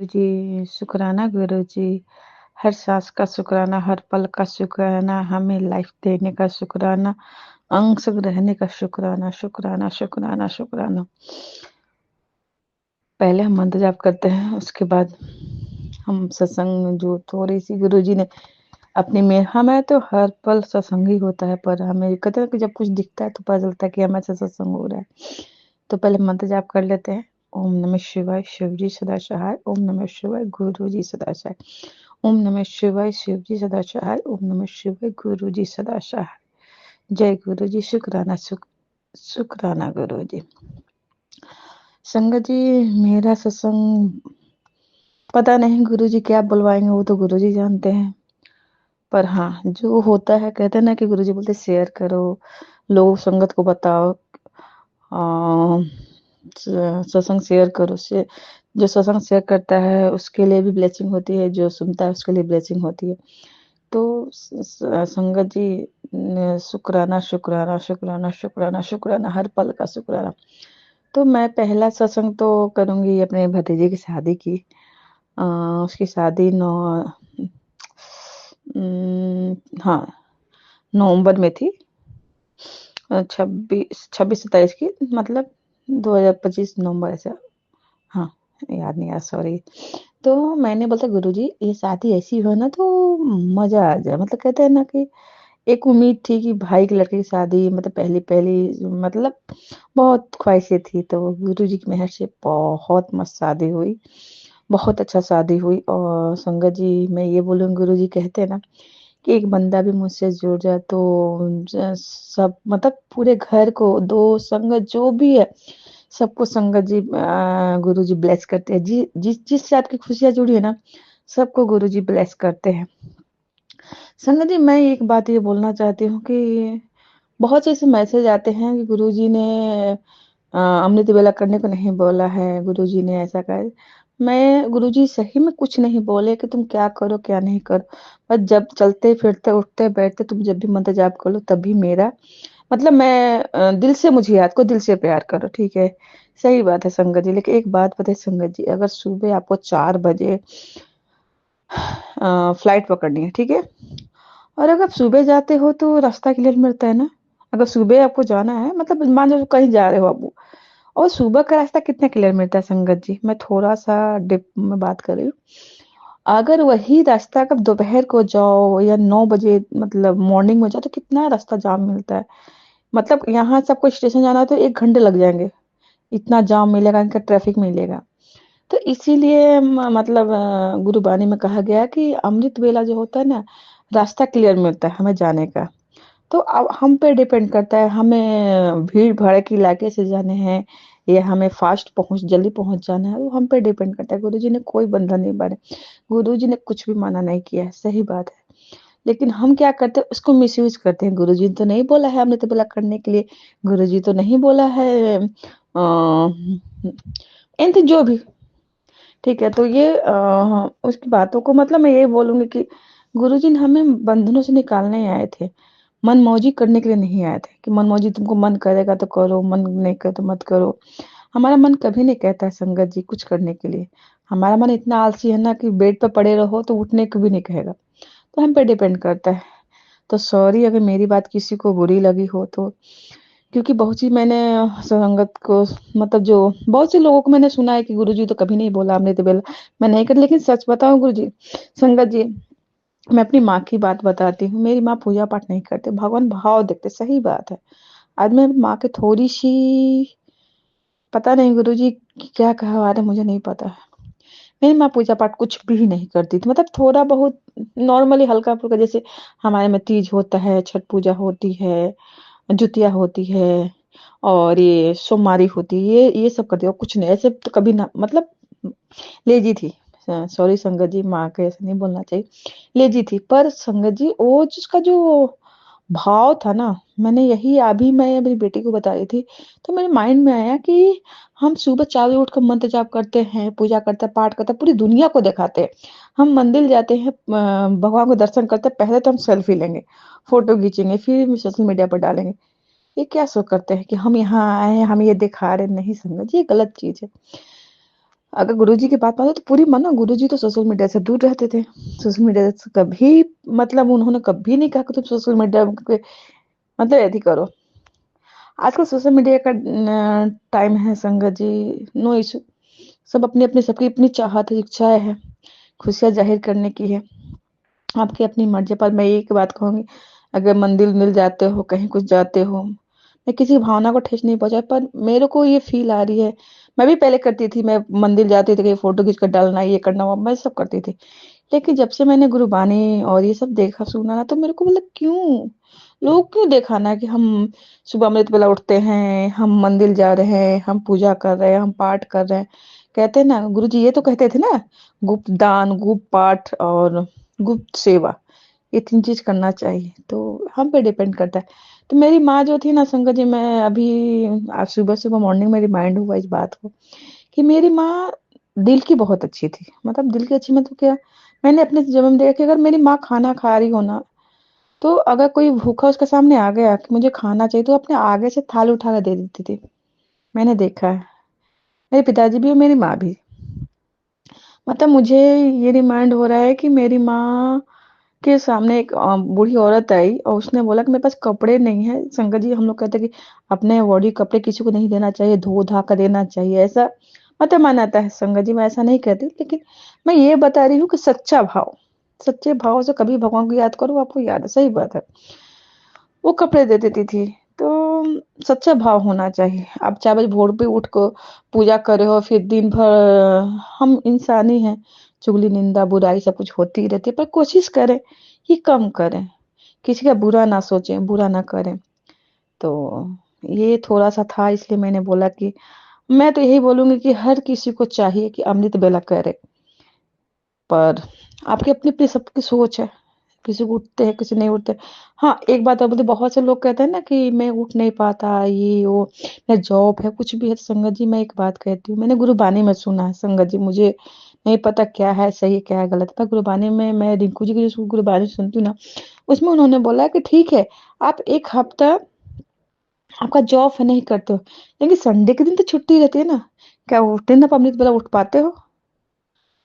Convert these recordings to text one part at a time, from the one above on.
जी, शुक्राना गुरुजी। हर साँस का शुक्राना, हर पल का शुक्राना, हमें लाइफ देने का शुक्राना, अंग संग रहने का शुक्राना, शुक्राना, शुक्राना, शुक्राना। पहले हम मंत्र जाप करते हैं, उसके बाद हम सत्संग जो थोड़ी-सी गुरुजी ने अपनी में हमें तो हर पल सत्संग ही होता है, पर हमें कहते हैं कि जब कुछ दिखता है तो पता चलता है कि हमारे साथ सत्संग हो रहा है। तो पहले मंत्र जाप कर लेते हैं। ओम नमः शिवाय, शिव जी सदा सहाय। ओम नमः शिवाय, गुरु जी सदा सहाय। ओम नमः शिवाय, शिव जी सदा सहाय। ओम नमः शिवाय, गुरु जी सदा सहाय। जय गुरु जी, शुक्राना शुक्राना गुरु जी। संगत जी, मेरा सत्संग पता नहीं गुरु जी क्या बुलवाएंगे, वो तो गुरु जी जानते हैं। पर हाँ, जो होता है कहते हैं ना कि गुरु जी बोलते शेयर करो, लोग संगत को बताओ, सत्संग शेयर करो। से जो सत्संग शेयर करता है उसके लिए भी ब्लेसिंग होती है, जो सुनता है उसके लिए ब्लेसिंग होती है। तो संगत जी, शुक्राना शुक्राना शुक्राना शुक्राना शुक्राना, हर पल का शुक्राना। तो मैं पहला सत्संग तो करूंगी अपने भतीजे की शादी की। उसकी शादी नौ हाँ, नवंबर में थी। 26-27 की, मतलब 2025 नवंबर ऐसा। हाँ, याद नहीं आ, सॉरी। तो मैंने बोला गुरुजी ये शादी ऐसी हो ना तो मजा आ जाए, मतलब कहते हैं ना कि एक उम्मीद थी कि भाई के लड़के की शादी, मतलब पहली पहली, मतलब बहुत ख्वाहिशें थी। तो गुरुजी की मेहर से बहुत मस्त शादी हुई, बहुत अच्छा शादी हुई। और संगत जी, मैं ये बोलूँ, गुरुजी कहते हैं ना कि एक बंदा भी मुझसे जुड़ जाए तो सब, मतलब पूरे घर को, दो संगत जो भी है सबको संगत जी, गुरु जी ब्लेस करते हैं। जी, जिस से आपकी खुशियां जुड़ी है ना, सबको गुरु जी ब्लेस करते हैं। संगत जी, मैं एक बात ये बोलना चाहती हूँ कि बहुत से ऐसे मैसेज आते हैं कि गुरु जी ने अमृत वेला करने को नहीं बोला है, गुरु जी ने ऐसा कर। मैं, गुरु जी सही में कुछ नहीं बोले कि तुम क्या करो क्या नहीं करो, बस जब चलते फिरते उठते बैठते तुम जब भी मंत्र जाप करो तभी मेरा, मतलब मैं दिल से, मुझे याद को दिल से प्यार करो, ठीक है। सही बात है संगत जी, लेकिन एक बात पता है संगत जी, अगर सुबह आपको 4 बजे फ्लाइट पकड़नी है, ठीक है, और अगर आप सुबह जाते हो तो रास्ता क्लियर मिलता है ना। अगर सुबह आपको जाना है, मतलब मान लो कहीं जा रहे हो आप, और सुबह का रास्ता कितना क्लियर मिलता है संगत जी, मैं थोड़ा सा डिप में बात कर रही हूँ। अगर वही रास्ता कब दोपहर को जाओ या 9 बजे, मतलब मॉर्निंग में जाओ, तो कितना रास्ता जाम मिलता है। मतलब यहाँ से आपको स्टेशन जाना है तो 1 घंटे लग जाएंगे, इतना जाम मिलेगा, इनका ट्रैफिक मिलेगा। तो इसीलिए मतलब गुरुबानी में कहा गया कि अमृत वेला जो होता है ना, रास्ता क्लियर मिलता है हमें जाने का। तो अब हम पे डिपेंड करता है, हमें भीड़ भाड़ के इलाके से जाने हैं या हमें फास्ट पहुंच, जल्दी पहुंच जाना है, वो हम पे डिपेंड करता है। गुरु जी ने कोई बंधन नहीं बांधे, गुरु जी ने कुछ भी माना नहीं किया है, सही बात है। लेकिन हम क्या करते हैं, उसको मिसयूज करते हैं। गुरु जी ने तो नहीं बोला है हमने तो बोला करने के लिए, गुरु जी तो नहीं बोला है एनीथिंग जो भी, ठीक है। तो ये उसकी बातों को, मतलब मैं ये बोलूंगी कि गुरु जी ने हमें बंधनों से निकालने ही आए थे, मनमौजी करने के लिए नहीं आए थे कि मनमौजी, तुमको मन करेगा तो करो, मन नहीं करे तो मत करो। हमारा मन कभी नहीं कहता है संगत जी कुछ करने के लिए। हमारा मन इतना आलसी है ना कि बेड पर पड़े रहो तो उठने को भी नहीं कहेगा। तो हम पे डिपेंड करता है। तो सॉरी अगर मेरी बात किसी को बुरी लगी हो तो, क्योंकि बहुत सी मैंने संगत को, मतलब जो बहुत से लोगों को मैंने सुना है कि गुरुजी तो कभी नहीं बोला हमने तो बोला, मैं नहीं कर। लेकिन सच बताऊं गुरुजी, संगत जी, मैं अपनी माँ की बात बताती हूँ। मेरी माँ पूजा पाठ नहीं करते, भगवान भाव देखते, सही बात है। आज मैं माँ के थोड़ी सी, पता नहीं गुरुजी क्या कहा रहे, मुझे नहीं पता है। मेरी माँ पूजा पाठ कुछ भी नहीं करती थी, मतलब थोड़ा बहुत नॉर्मली हल्का फुल्का, जैसे हमारे में तीज होता है, छठ पूजा होती है, जुतिया होती है, और ये सोमवारी होती है, ये सब करती है, और कुछ नहीं ऐसे तो कभी ना, मतलब लेजी थी। सॉरी संगत जी, माँ के ऐसे नहीं बोलना चाहिए, लेजी थी। पर संगत जी, वो जिसका जो भाव था ना, मैंने यही अभी मैं अपनी बेटी को बता रही थी, तो मेरे माइंड में आया कि हम सुबह 4 बजे उठकर मंत्र जाप करते हैं, पूजा करते हैं, पाठ करते हैं, पूरी दुनिया को दिखाते हैं। हम मंदिर जाते हैं, भगवान को दर्शन करते हैं, पहले तो हम सेल्फी लेंगे, फोटो खींचेंगे, फिर सोशल मीडिया पर डालेंगे। ये क्या सो करते हैं कि हम यहाँ आए हैं, हम ये दिखा रहे हैं? नहीं संगत जी, ये गलत चीज है। अगर गुरुजी की बात मानो तो पूरी मानो गुरुजी तो सोशल मीडिया से दूर रहते थे। सोशल मीडिया से कभी मतलब उन्होंने कभी नहीं कहा कि तुम सोशल मीडिया पे मतलब यदि करो। आजकल सोशल मीडिया का टाइम है संगत जी, नो इश्यू। सब अपनी-अपनी सबकी अपनी चाहत है, इच्छाएँ हैं, खुशियाँ ज़ाहिर करने की है। आपकी अपनी मर्ज़ी पर मैं एक बात कहूँगी, अगर मंदिर मिल जाते हो, कहीं कुछ जाते हो, मैं किसी की भावना को ठेस नहीं पहुँचाई पर मेरे को ये फ़ील आ रही है, मैं भी पहले करती थी, मैं मंदिर जाती थी, कहीं फ़ोटो खींच कर डालना, ये करना, वो मैं सब करती थी। लेकिन जब से मैंने गुरबानी और ये सब देखा सुना ना तो मेरे को मतलब क्यों? लोग क्यों दिखाना कि हम सुबह अमृत वेला उठते हैं, हम मंदिर जा रहे हैं, हम पूजा कर रहे हैं, हम पाठ कर रहे हैं। कहते हैं ना गुरुजी ये तो कहते थे ना, गुप्त दान, गुप्त पाठ और गुप्त सेवा, ये 3 चीज़ करना चाहिए, तो हम पे डिपेंड करता है। तो मेरी माँ जो थी ना संगत जी मैं अभी आज सुबह-सुबह मॉर्निंग में रिमाइंड हुआ इस बात को कि मेरी माँ दिल की बहुत अच्छी थी। मतलब दिल की अच्छी मतलब क्या? मैंने अपने जन्म में देखा कि अगर मेरी माँ खाना खा रही हो ना, तो अगर कोई भूखा उसके सामने आ गया कि मुझे खाना चाहिए, तो अपने आगे से थाली उठा के दे देती थी। मैंने देखा है। मेरे पिताजी भी और मेरी माँ भी। मतलब मुझे ये रिमाइंड हो रहा है कि मेरी माँ के सामने एक बूढ़ी औरत आई और उसने बोला कि मेरे पास कपड़े नहीं है। संगत जी हम लोग कहते हैं कि अपने बॉडी कपड़े किसी को नहीं देना चाहिए, धो-धा कर देना चाहिए, ऐसा मतलब मान्यता है। संगत जी मैं ऐसा नहीं कहती, लेकिन मैं ये बता रही हूँ कि सच्चा भाव, सच्चे भाव से कभी भगवान को याद करो, आपको याद है, सही बात है। वो कपड़े दे देती थी, तो सच्चा भाव होना चाहिए। आप 4 बजे भोर पे उठ को पूजा कर रहे हो, फिर दिन भर हम इंसान ही हैं, चुगली, निंदा, बुराई सब कुछ होती ही रहती है, पर कोशिश करें कि कम करें। किसी का बुरा ना सोचें, बुरा ना करें। तो ये थोड़ा-सा था इसलिए मैंने बोला कि मैं तो यही बोलूँगी कि हर किसी को चाहिए कि अमृत वेला करे, पर आपकी अपनी-अपनी सबकी सोच है। किसी को उठते हैं, किसी नहीं उठते। हाँ, एक बात और बोलती बहुत से लोग कहते हैं ना कि मैं उठ नहीं पाता, ये वो, मेरा जॉब है, कुछ भी है। संगत जी मैं एक बात कहती हूँ, मैंने गुरबानी में सुना है संगत जी, मुझे नहीं पता क्या है सही है, क्या है गलत। पर गुरबानी में मैं रिंकू जी की जो गुरबानी सुनती हूँ ना, उसमें उन्होंने बोला कि ठीक है, आप 1 हफ्ता आपका जॉब है नहीं करते हो, लेकिन संडे के दिन तो छुट्टी रहती है ना, क्या उस दिन आप अमृत वेला उठ पाते हो?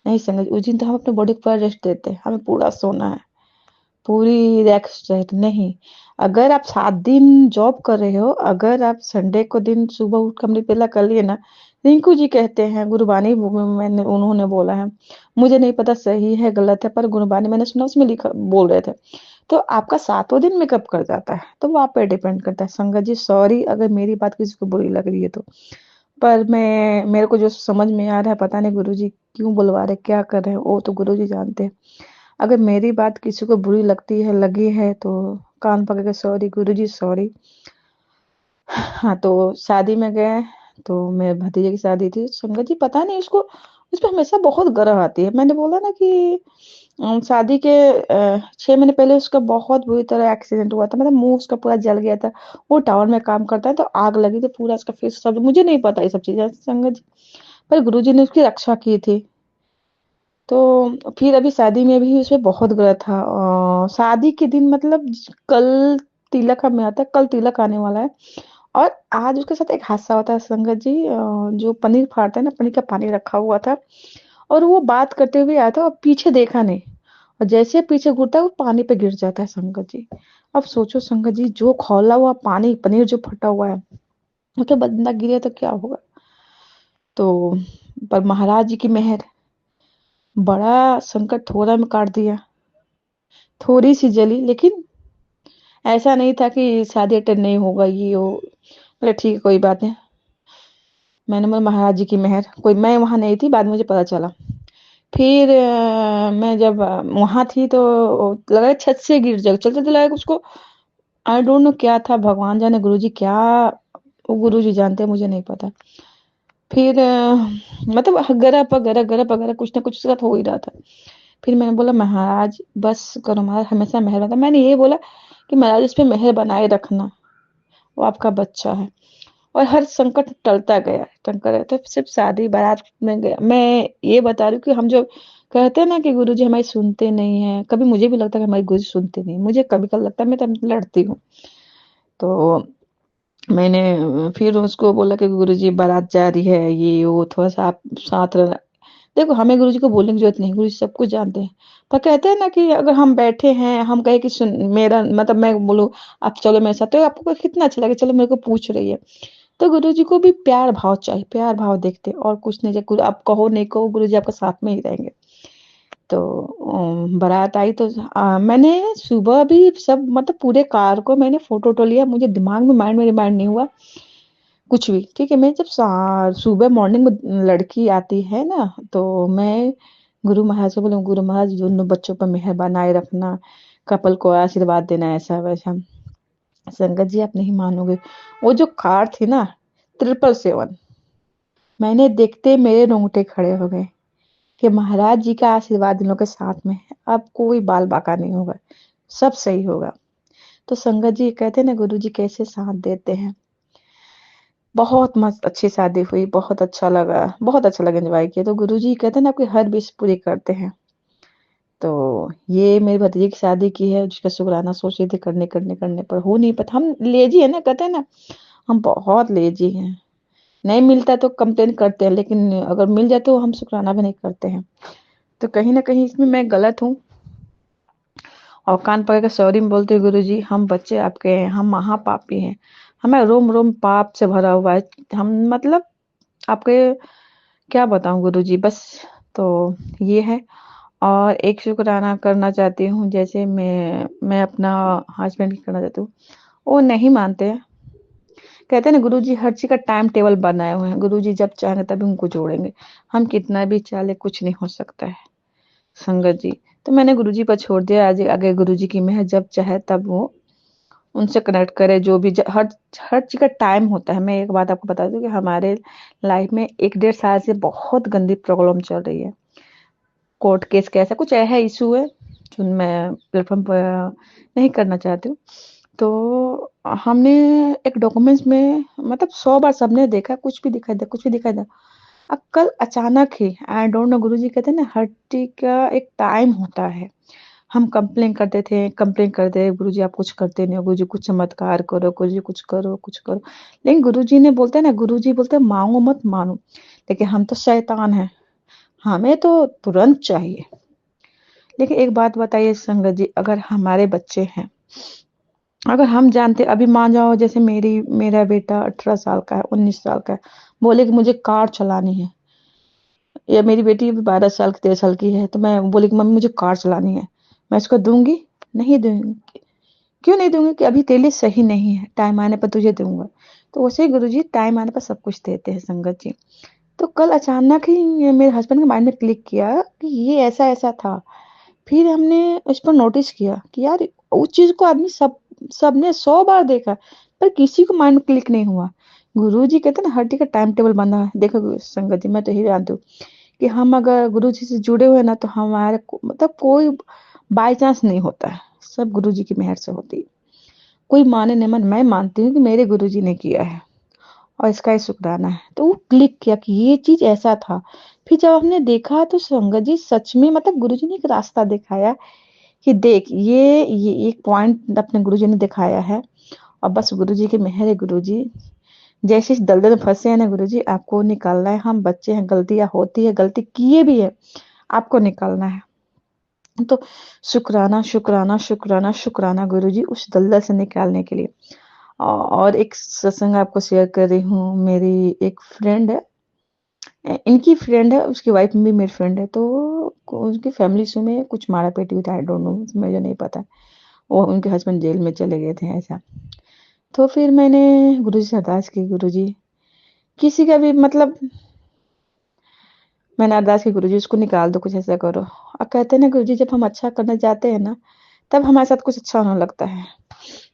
नहीं संगत जी, उस दिन तो हम अपने बॉडी को पूरा रेस्ट देते हैं, हमें पूरा सोना है, पूरी रेस्ट नहीं। अगर आप 7 दिन जॉब कर रहे हो, अगर आप संडे को दिन सुबह उठ के अमृत वेला कर लिए ना, रिंकू जी कहते हैं, गुरबानी मैंने उन्होंने बोला है। मुझे नहीं पता सही है, गलत है, पर गुरबानी मैंने सुना उसमें लिखा बोल रहे थे। तो आपका 7वें दिन में कब कर जाता है, तो वो आप पे डिपेंड करता है। संगत जी सॉरी अगर मेरी बात किसी को बुरी लग रही है तो। पर मेरे को जो समझ में आ रहा है, पता नहीं गुरुजी क्यों बुलवा रहे, क्या कर रहे हैं, वो तो गुरुजी जानते हैं। अगर मेरी बात किसी को बुरी लगती है, लगी है तो कान पकड़ के सॉरी गुरुजी सॉरी। हाँ, तो शादी में गए, तो मेरे भतीजे की शादी थी। संगत जी पता नहीं उसको उसपे हमेशा बहुत गर्व आती है। मैंने बोला ना कि शादी के 6 महीने पहले उसका बहुत बुरी तरह एक्सीडेंट हुआ था। मतलब मुँह उसका पूरा जल गया था। वो टावर में काम करता है तो आग लगी थी, पूरा उसका फेस सब मुझे नहीं पता ये सब चीज़ें संगत जी, पर गुरुजी ने उसकी रक्षा की थी। तो फिर अभी शादी में भी उसमें बहुत गया था। शादी के दिन मतलब कल तिलक हमें आता है, कल तिलक आने वाला है और आज उसके साथ एक हादसा होता है संगत जी। जो पनीर फाड़ता है ना, पनीर का पानी रखा हुआ था और वो बात करते हुए आया था और पीछे देखा नहीं और जैसे पीछे घूरता है वो पानी पे गिर जाता है संगत जी। अब सोचो संगत जी जो खौला हुआ पानी पनीर जो फटा हुआ है, वो तो बंदा गिरे तो क्या होगा। तो पर महाराज जी की मेहर, बड़ा संकट थोड़ा में काट दिया, थोड़ी सी जली लेकिन ऐसा नहीं था कि शादी अटेंड नहीं होगा ये वो। बोले ठीक है कोई बात नहीं। मैंने बोला महाराज जी की मेहर, कोई मैं वहां नहीं थी, बाद में मुझे पता चला। फिर मैं जब वहां थी तो लगा छत से गिर जाएगा, चलते चलते लगा कि उसको आई डोंट नो क्या था, भगवान जाने गुरुजी क्या, वो गुरुजी जानते हैं, मुझे नहीं पता। फिर मतलब गरप कुछ ना कुछ उसके साथ हो ही रहा था। फिर मैंने बोला महाराज बस करो, महाराज हमेशा मेहर बना, मैंने ये बोला कि महाराज इस पे मेहर बनाए रखना, वो आपका बच्चा है। और हर संकट टलता गया, टलता गया। तो सिर्फ शादी बारात में गया। मैं ये बता रही हूँ कि हम जो कहते हैं ना कि गुरुजी हमारी सुनते नहीं है, कभी मुझे भी लगता है कि हमारी गुरुजी सुनते नहीं, मुझे कभी कभी लगता है मैं तो लड़ती हूँ। तो मैंने फिर उसको बोला कि गुरुजी बारात जा रही है, ये वो थोड़ा सा आप साथ रहना। देखो हमें गुरुजी को बोलने की जरूरत नहीं, गुरुजी सब कुछ जानते हैं। पर कहते हैं ना कि अगर हम बैठे हैं, हम कहे कि सुन मेरा मतलब मैं बोलूं आप चलो मेरे साथ, तो आपको कितना अच्छा लगे, चलो मेरे को पूछ रही है। तो गुरुजी को भी प्यार भाव चाहिए, प्यार भाव देखते हैं, और कुछ नहीं। जब आप कहो नहीं कहो गुरुजी आपके साथ में ही रहेंगे। तो बारात आई तो मैंने सुबह भी सब मतलब पूरे कार को मैंने फोटो वोटो लिया, मुझे दिमाग में माइंड में रिमाइंड नहीं हुआ कुछ भी। ठीक है, मैं जब सुबह मॉर्निंग में लड़की आती है ना, तो मैं गुरु महाराज को बोलूँ, गुरु महाराज दोनों बच्चों पर मेहर बनाए रखना, कपल को आशीर्वाद देना, ऐसा वैसा। संगत जी आप नहीं मानोगे, वो जो कार थी ना 777, मैंने देखते मेरे रोंगटे खड़े हो गए कि महाराज जी का आशीर्वाद इन लोग के साथ में है, अब कोई बाल बाका नहीं होगा, सब सही होगा। तो संगत जी कहते हैं ना गुरु जी कैसे साथ देते हैं। बहुत मस्त अच्छी शादी हुई, बहुत अच्छा लगा, एंजॉय किया। तो गुरुजी कहते हैं ना आपकी हर विश पूरी करते हैं। तो ये मेरी भतीजी की शादी की है, जिसका शुक्राना सोच रही थी करने करने करने पर हो नहीं पाता। हम लेजी है ना, कहते हैं ना हम बहुत लेजी हैं। नहीं मिलता तो कंप्लेन करते हैं, लेकिन अगर मिल जाए तो हम शुक्राना भी नहीं करते हैं। तो कहीं ना कहीं इसमें मैं गलत हूँ, और कान पकड़ के सॉरी में बोलते हैं गुरुजी हम बच्चे आपके हैं, हम महापापी हैं, हमें रोम रोम पाप से भरा हुआ है। हम मतलब आपके क्या बताऊं गुरुजी, बस। तो ये है। और एक शुक्राना करना चाहती हूँ, जैसे मैं अपना हस्बैंड की करना चाहती हूँ। वो नहीं मानते हैं, कहते हैं ना गुरुजी हर चीज का टाइम टेबल बनाए हुए हैं, गुरुजी जब चाहेंगे तभी उनको जोड़ेंगे। हम कितना भी चाले कुछ नहीं हो सकता है संगत जी। तो मैंने गुरुजी पर छोड़ दिया, आज आगे गुरुजी की मेहर, जब चाहे तब वो उनसे कनेक्ट करे। जो भी हर हर चीज का टाइम होता है। मैं एक बात आपको बता दूं कि हमारे लाइफ में 1 डेढ़ साल से बहुत गंदी प्रॉब्लम चल रही है। कोर्ट केस का ऐसा कुछ है, इशू है, जो मैं प्लेटफॉर्म पर नहीं करना चाहती हूँ। तो हमने एक डॉक्यूमेंट्स में मतलब 100 बार सबने देखा, कुछ भी दिखाई दे, कुछ भी दिखाई दे। अब कल अचानक ही आई डोंट नो, गुरुजी कहते हैं ना हर चीज का एक टाइम होता है। हम कंप्लेन करते थे, गुरुजी आप कुछ करते नहीं हो, गुरुजी कुछ चमत्कार करो, गुरुजी कुछ करो कुछ करो। लेकिन गुरुजी ने बोलते हैं ना, गुरुजी बोलते हैं मांगो मत मानो। लेकिन हम तो शैतान हैं, हमें तो तुरंत चाहिए। लेकिन एक बात बताइए संगत जी, अगर हमारे बच्चे हैं, अगर हम जानते, अभी मान जाओ जैसे मेरा बेटा 18 साल का है, 19 साल का है, बोले कि मुझे कार चलानी है, या मेरी बेटी 12 साल की 13 साल की है, तो मैं बोली कि मम्मी मुझे कार चलानी है, मैं इसको दूंगी? नहीं दूंगी। क्यों नहीं दूंगी? कि अभी तेरे लिए सही नहीं है, टाइम आने पर तुझे दूंगा। तो वैसे ही गुरुजी टाइम आने पर सब कुछ देते हैं संगत जी। तो कल अचानक ही ये मेरे हस्बैंड के माइंड में क्लिक किया कि ये ऐसा ऐसा था। फिर हमने उस पर नोटिस किया कि यार उस चीज को आदमी सबने 100 बार देखा, पर किसी को माइंड में क्लिक नहीं हुआ। गुरु जी कहते हैं ना हर चीज का टाइम टेबल बना है। देखो संगत जी, मैं तो यही जानती हूँ कि हम अगर गुरु जी से जुड़े हुए ना, तो हमारे मतलब कोई बाई चांस नहीं होता है, सब गुरु जी की मेहर से होती है। कोई माने न माने, मैं मानती हूँ कि मेरे गुरु जी ने किया है, और इसका ही शुक्राना है। तो वो क्लिक किया कि ये चीज ऐसा था। फिर जब हमने देखा तो संगत जी सच में मतलब गुरुजी ने एक रास्ता दिखाया कि देख ये एक पॉइंट अपने गुरुजी ने दिखाया है। और बस गुरुजी की मेहर है। गुरुजी जैसे इस दलदल में फंसे हैं ना, गुरुजी आपको निकालना है। हम बच्चे हैं, गलतियां होती है, गलती किए भी है, आपको निकालना है। तो शुक्राना शुक्राना शुक्राना शुक्राना गुरुजी उस दलदल से निकालने के लिए। और एक सत्संग आपको शेयर कर रही हूँ। मेरी एक फ्रेंड है, इनकी फ्रेंड है, उसकी वाइफ भी मेरी फ्रेंड है। तो उनकी फैमिली इशू में कुछ मारा पीटी हुई थी, आई डोंट नो, मुझे नहीं पता। वो उनके हस्बैंड जेल में चले गए थे, ऐसा। तो फिर मैंने गुरुजी से अरदास की, गुरुजी किसी का भी मतलब, मैंने अरदास की गुरुजी उसको निकाल दो, कुछ ऐसा करो। और कहते हैं ना गुरुजी जब हम अच्छा करना चाहते हैं ना, तब हमारे साथ कुछ अच्छा होने लगता है।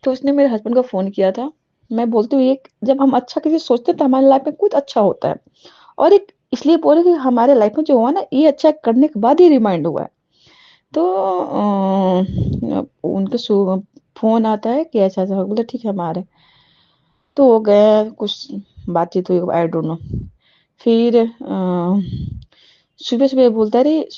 तो उसने मेरे हस्बैंड को फोन किया था। मैं बोलती हूँ एक जब हम अच्छा किसी सोचते हैं तो हमारे लाइफ में कुछ अच्छा होता है। और एक इसलिए बोले कि हमारे लाइफ में जो हुआ ना, ये अच्छा करने के बाद ही रिमाइंड हुआ है। तो उनके फोन आता है कि ऐसा ऐसा हो, बोले ठीक है हम आ रहे हैं। तो वो गए, कुछ बातचीत हुई, आई डोंट नो। फिर सुबह-सुबह बोलता है, अरे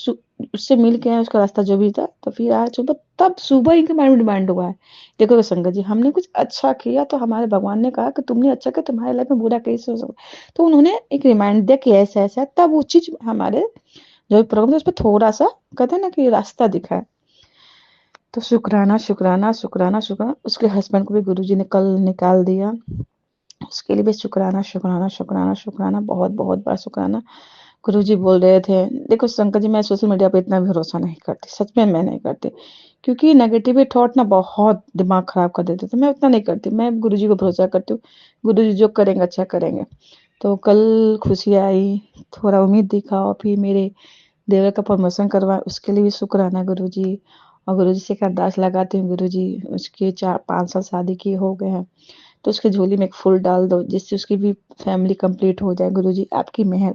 उससे मिल के आए, उसका रास्ता जो भी था, तो फिर आज सुबह, तब सुबह इनके माइंड में डिमांड हुआ है। देखो संगत जी, हमने कुछ अच्छा किया तो हमारे भगवान ने कहा कि तुमने अच्छा किया, तुम्हारे लाइफ में बुरा कैसे हो सकता। तो उन्होंने एक रिमाइंड दिया कि ऐसा-ऐसा है, तब वो चीज़ हमारे जो भी प्रोग्राम था उसपे थोड़ा-सा कहते हैं ना कि रास्ता दिखा है। तो शुक्राना, शुक्राना, शुक्राना, शुक्राना, उसके हस्बैंड को भी गुरुजी ने कल निकाल दिया। उसके लिए भी शुक्राना, शुक्राना, शुक्राना, शुक्राना, बहुत-बहुत बड़ा शुक्राना। गुरुजी बोल रहे थे, देखो शंकर जी, मैं सोशल मीडिया पे इतना भरोसा नहीं करती, सच में मैं नहीं करती, क्योंकि नेगेटिव थॉट ना बहुत दिमाग खराब कर देते, तो मैं उतना नहीं करती, मैं गुरुजी को भरोसा करती हूँ, गुरुजी जो करेंगे अच्छा करेंगे। तो कल खुशी आई, थोड़ा उम्मीद दिखा, और फिर मेरे देवर का प्रमोशन करवाया, उसके लिए भी शुक्राना गुरुजी। और गुरुजी से एक अरदास लगाती हूँ, गुरुजी उसके 4-5 साल शादी किए हो गए हैं, तो उसकी झोली में एक फूल डाल दो, जिससे उसकी भी फैमिली कंप्लीट हो जाए। गुरुजी आपकी मेहर,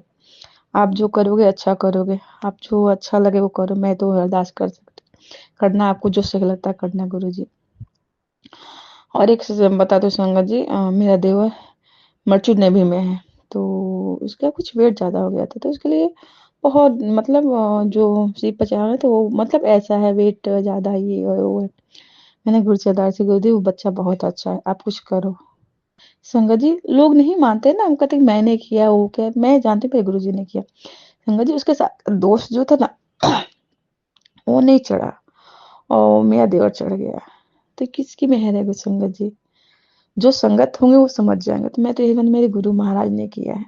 आप जो करोगे अच्छा करोगे, आप जो अच्छा लगे वो करो, मैं तो अरदास कर सकती हूँ। करना आपको जो सही लगता है करना गुरुजी। और एक चीज़ मैं बता दूँ संगत जी, मेरा देवर मर्चेंट नेवी में है, तो उसका कुछ वेट ज़्यादा हो गया था, तो उसके लिए बहुत मतलब जो शिव पर चढ़ाना है, तो वो मतलब ऐसा है, वेट ज़्यादा ये और वो है। मैंने गुरु से अरदास की, गुरुदेव वो बच्चा बहुत अच्छा है, आप कुछ करो। संगत जी, लोग नहीं मानते ना, हम कहते हैं मैंने किया, वो क्या, मैं जानती हूँ मेरे गुरुजी ने किया। संगत जी, उसके साथ दोस्त जो था ना, वो नहीं चढ़ा, और मेरा देवर चढ़ गया। तो किसकी मेहर है संगत जी? जो संगत होंगे वो समझ जाएंगे। तो मैं तो यही, मेरे गुरु महाराज ने किया है,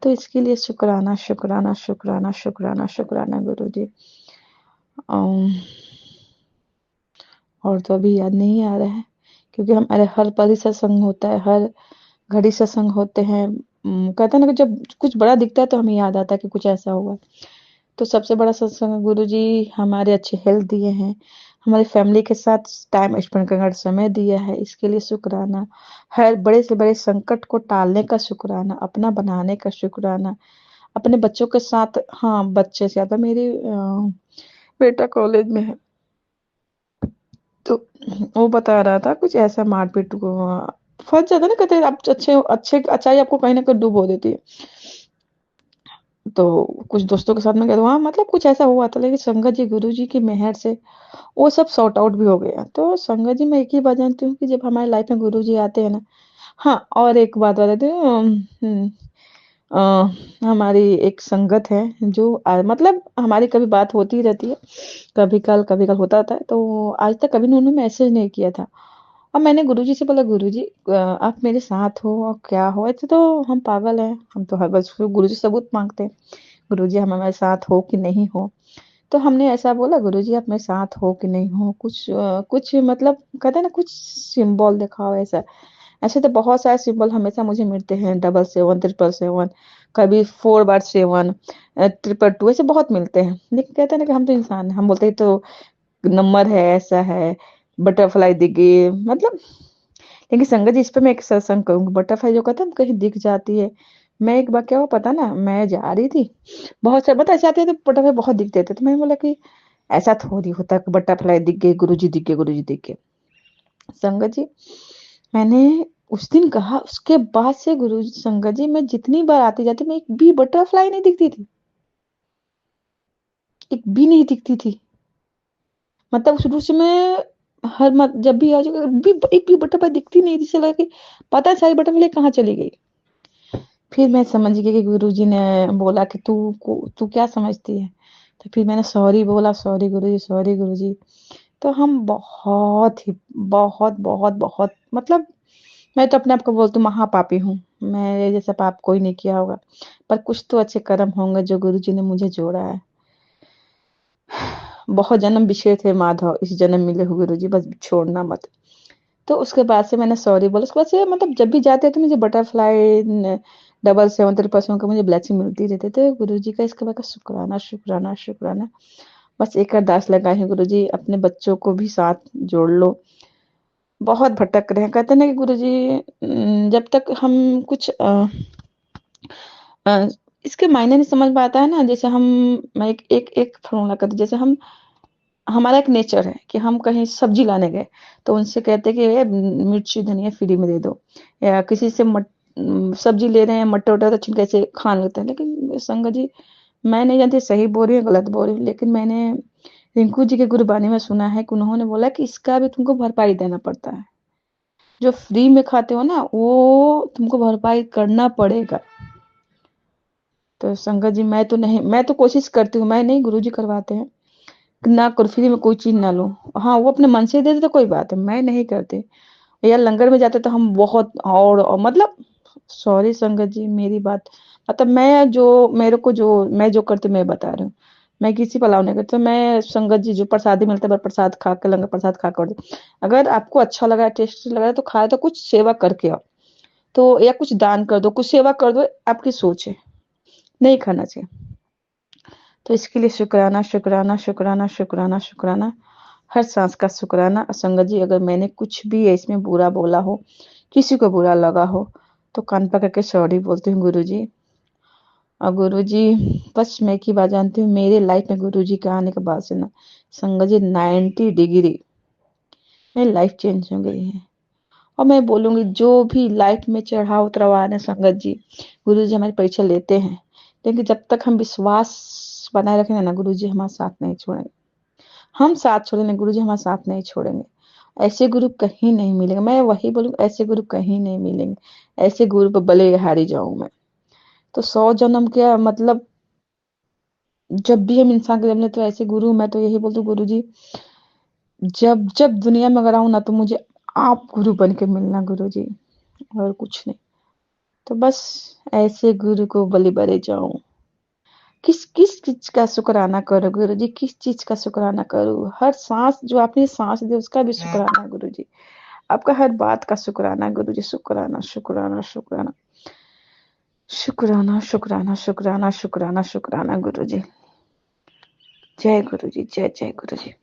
तो इसके लिए शुक्राना, शुक्राना, शुक्राना, शुक्राना, शुक्राना गुरु जी। और तो अभी याद नहीं आ रहा है, क्योंकि हमारे हर पल ही सत्संग होता है, हर घड़ी सत्संग होते हैं। कहते हैं ना कि जब कुछ बड़ा दिखता है तो हमें याद आता है कि कुछ ऐसा हुआ। तो सबसे बड़ा सत्संग गुरु जी हमारे अच्छे हेल्थ दिए हैं, हमारी फैमिली के साथ टाइम स्पेंड करने का समय दिया है, इसके लिए शुक्राना। हर बड़े से बड़े संकट को टालने का शुक्राना, अपना बनाने का शुक्राना, अपने बच्चों के साथ, हाँ बच्चे से ज़्यादा मेरे बेटा कॉलेज में है, तो वो बता रहा था कुछ ऐसा मारपीट को फंस जाता है ना, कहते हैं आप अच्छे अच्छे अच्छाई आपको कहीं ना कहीं डुबो देती है। तो कुछ दोस्तों के साथ में गए, वहाँ मतलब कुछ ऐसा हुआ था, लेकिन संगत जी गुरु जी की मेहर से वो सब सॉर्ट आउट भी हो गया। तो संगत जी मैं एक ही बात जानती हूँ कि जब हमारी लाइफ में गुरु जी आते हैं ना, हाँ और एक बात बताती हूँ, हमारी एक संगत है जो मतलब हमारी कभी बात होती रहती है, कभी कल होता था, तो आज तक कभी उन्होंने मैसेज नहीं किया था। और मैंने गुरुजी से बोला, गुरुजी आप मेरे साथ हो और क्या हो, ऐसे तो हम पागल हैं, हम तो हर बस गुरुजी सबूत मांगते हैं, गुरुजी हम हमारे साथ हो कि नहीं हो। तो हमने ऐसा बोला, गुरुजी आप मेरे साथ हो कि नहीं हो, कुछ मतलब कहते हैं ना कुछ सिंबल दिखाओ ऐसा। ऐसे तो बहुत सारे सिंबल हमेशा मुझे मिलते हैं, 777, 777, कभी 4/7, 222, ऐसे बहुत मिलते हैं, लेकिन कहते हैं ना कि हम तो इंसान हैं, हम बोलते हैं तो नंबर है, ऐसा है, बटरफ्लाई दिख गई मतलब। लेकिन संगत जी इस पे मैं एक सत्संग करूंगी, बटरफ्लाई जो कहते हैं कहीं दिख जाती है। मैं एक बार क्या हुआ पता ना, मैं जा रही थी, बहुत सारे बता जाते थे, बटरफ्लाई बहुत दिखते थे, तो मैंने बोला कि ऐसा थोड़ी होता है, बटरफ्लाई दिख गए, गुरुजी दिख गए, गुरुजी दिख गए। संगत जी, मैंने उस दिन कहा, उसके बाद से गुरु संगत जी मैं जितनी बार आती जाती, मैं एक भी बटरफ्लाई नहीं दिखती थी, एक भी नहीं दिखती थी। मतलब शुरू से मैं जब भी आ जाऊँ भी एक भी बटरफ्लाई दिखती नहीं थी, ऐसा लगा कि पता है सारी बटरफ्लाई कहाँ चली गई। फिर मैं समझ गई कि गुरुजी ने बोला कि तू क्या समझती है। तो फिर मैंने सॉरी बोला, सॉरी गुरुजी, सॉरी गुरुजी। तो हम बहुत ही बहुत बहुत बहुत मतलब, मैं तो अपने आप को बोलती हूँ महापापी हूँ, मेरे जैसा पाप कोई नहीं किया होगा, पर कुछ तो अच्छे कर्म होंगे जो गुरुजी ने मुझे जोड़ा है। बहुत जन्म बिछड़े थे माधव, इस जन्म मिले हुए गुरुजी, बस छोड़ना मत। तो उसके बाद से मैंने सॉरी बोला, उसके बाद से मतलब जब भी जाते थे मुझे बटरफ्लाई 777 का मुझे ब्लेसिंग मिलती रहती, तो गुरु जी का इसके बाद का शुक्राना, शुक्राना, शुक्राना। बस एक अरदास लगाए हैं, गुरु जी अपने बच्चों को भी साथ जोड़ लो, बहुत भटक रहे हैं। कहते हैं ना कि गुरु जी जब तक हम कुछ अ, इसके मायने नहीं समझ में आता है ना, जैसे हम, मैं एक फॉर्मूला करती, जैसे हम, हमारा एक नेचर है कि हम कहीं सब्जी लाने गए, तो उनसे कहते हैं कि ये मिर्ची धनिया फ्री में दे दो, या किसी से सब्जी ले रहे हैं, मटर वटर तो छिलके से खा लेते हैं, लेकिन संगत जी मैं नहीं जानती सही बोल रही हूँ, गलत बोल रही हूँ, लेकिन मैंने रिंकू जी के गुरबानी में सुना है कि उन्होंने बोला कि इसका भी तुमको भरपाई देना पड़ता है। जो फ्री में खाते हो ना, वो तुमको भरपाई करना पड़ेगा। तो संगत जी, मैं तो कोशिश करती हूँ, मैं नहीं, गुरुजी करवाते हैं कि ना करो, फ्री में कोई चीज़ ना लो। हाँ, वो अपने मन से दे दे तो कोई बात है, मैं नहीं करती। या लंगर में जाते तो हम बहुत और मतलब सॉरी संगत जी, मेरी बात मतलब मैं जो करती हूँ मैं बता रही हूँ। मैं किसी पर अलाउ नहीं करती, तो मैं संगत जी जो प्रसादी मिलता है बस प्रसाद खा के, लंगर प्रसाद खा कर, अगर आपको अच्छा लगा, टेस्टी लगा तो खाए, तो कुछ सेवा करके आओ। तो या कुछ दान कर दो, कुछ सेवा कर दो, आपकी सोच है, नहीं खाना चाहिए। तो इसके लिए शुक्राना, शुक्राना, शुक्राना, शुक्राना, शुक्राना, हर सांस का शुक्राना। संगत जी, अगर मैंने कुछ भी इसमें बुरा बोला हो, किसी को बुरा लगा हो, तो कान पकड़ के सॉरी बोलती हूँ गुरु जी। और गुरु जी, बस मैं एक ही बात जानती हूँ, मेरे लाइफ में गुरु जी के आने के बाद से ना संगत जी 90 डिग्री मेरी लाइफ चेंज हो गई है। और मैं बोलूंगी, जो भी लाइफ में चढ़ाव उतराव आ रहे हैं संगत जी, गुरु जी हमारी परीक्षा लेते हैं, लेकिन जब तक हम विश्वास बनाए रखेंगे ना, गुरु जी हमारा साथ नहीं छोड़ेंगे। हम साथ छोड़ेंगे, गुरु जी हमारा साथ नहीं छोड़ेंगे। ऐसे गुरु कहीं नहीं मिलेंगे, मैं वही बोलूंगी, ऐसे गुरु कहीं नहीं मिलेंगे। ऐसे गुरु पे भले हारी जाऊं मैं। तो 100 जन्म क्या मतलब, जब भी हम इंसान के जन्म, तो ऐसे गुरु, मैं तो यही बोलती हूँ गुरु जी, जब जब दुनिया में अगर आऊं ना, तो मुझे आप गुरु बन के मिलना गुरु जी, और कुछ नहीं। तो बस ऐसे गुरु को बलि बड़े जाऊं। किस किस चीज का शुक्राना करो गुरु जी, किस चीज का शुक्राना करूं? हर सांस जो आपने सांस दी उसका भी शुक्राना गुरु जी। आपका हर बात का शुक्राना गुरु जी, शुक्राना, शुक्राना, शुक्राना, शुक्राना, शुक्राना, शुक्राना, शुक्राना, शुक्राना गुरु जी। जय गुरु जी, जय जय गुरु जी।